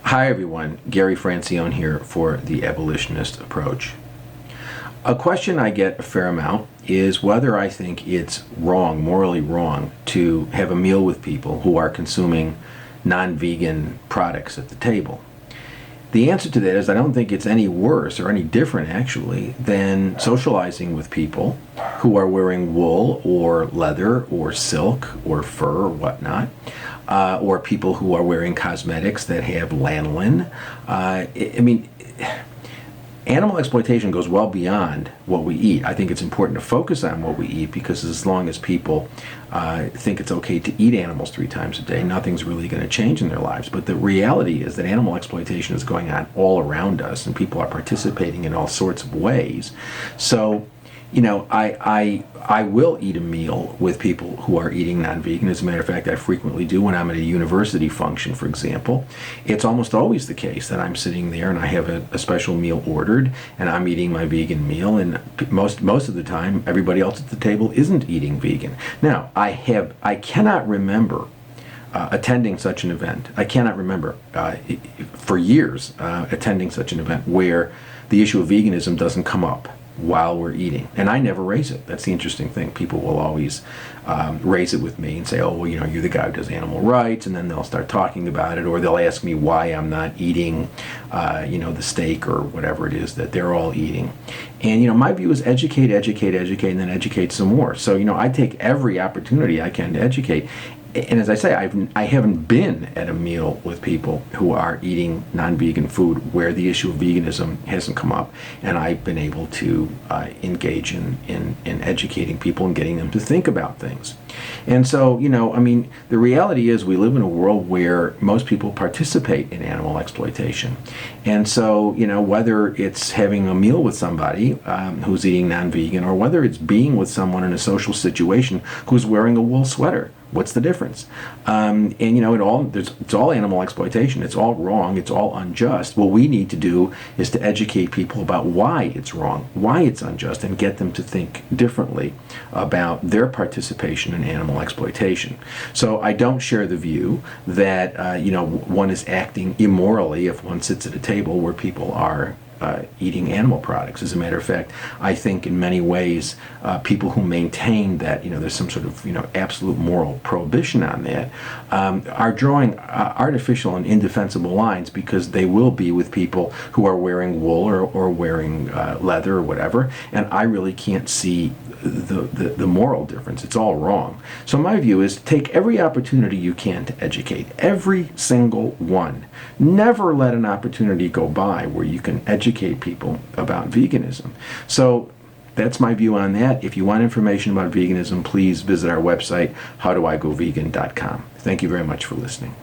Hi everyone, Gary Francione here for the Abolitionist Approach. A question I get a fair amount is whether I think it's wrong, morally wrong, to have a meal with people who are consuming non-vegan products at the table. The answer to that is I don't think it's any worse or any different actually than socializing with people who are wearing wool or leather or silk or fur or whatnot, or people who are wearing cosmetics that have lanolin. Animal exploitation goes well beyond what we eat. I think it's important to focus on what we eat because as long as people think it's okay to eat animals 3 times a day, nothing's really going to change in their lives. But the reality is that animal exploitation is going on all around us and people are participating in all sorts of ways. So, I will eat a meal with people who are eating non-vegan. As a matter of fact, I frequently do when I'm at a university function, for example. It's almost always the case that I'm sitting there and I have a special meal ordered and I'm eating my vegan meal, and most of the time everybody else at the table isn't eating vegan. Now, I cannot remember attending such an event. I cannot remember for years attending such an event where the issue of veganism doesn't come up while we're eating, and I never raise it. That's the interesting thing. People will always raise it with me and say, oh, well, you're the guy who does animal rights, and then they'll start talking about it, or they'll ask me why I'm not eating the steak or whatever it is that they're all eating. And my view is educate, and then educate some more. So I take every opportunity I can to educate. And as I say, I haven't been at a meal with people who are eating non-vegan food where the issue of veganism hasn't come up, and I've been able to engage in educating people and getting them to think about things. And so, the reality is we live in a world where most people participate in animal exploitation. And so, whether it's having a meal with somebody who's eating non-vegan, or whether it's being with someone in a social situation who's wearing a wool sweater, what's the difference? It's all animal exploitation. It's all wrong. It's all unjust. What we need to do is to educate people about why it's wrong, why it's unjust, and get them to think differently about their participation in animal exploitation. So I don't share the view that one is acting immorally if one sits at a table where people are eating animal products. As a matter of fact, I think in many ways people who maintain that there's some sort of absolute moral prohibition on that are drawing artificial and indefensible lines, because they will be with people who are wearing wool or wearing leather or whatever, and I really can't see the moral difference. It's all wrong. So my view is take every opportunity you can to educate, every single one. Never let an opportunity go by where you can educate people about veganism. So that's my view on that. If you want information about veganism, please visit our website, howdoigovegan.com. Thank you very much for listening.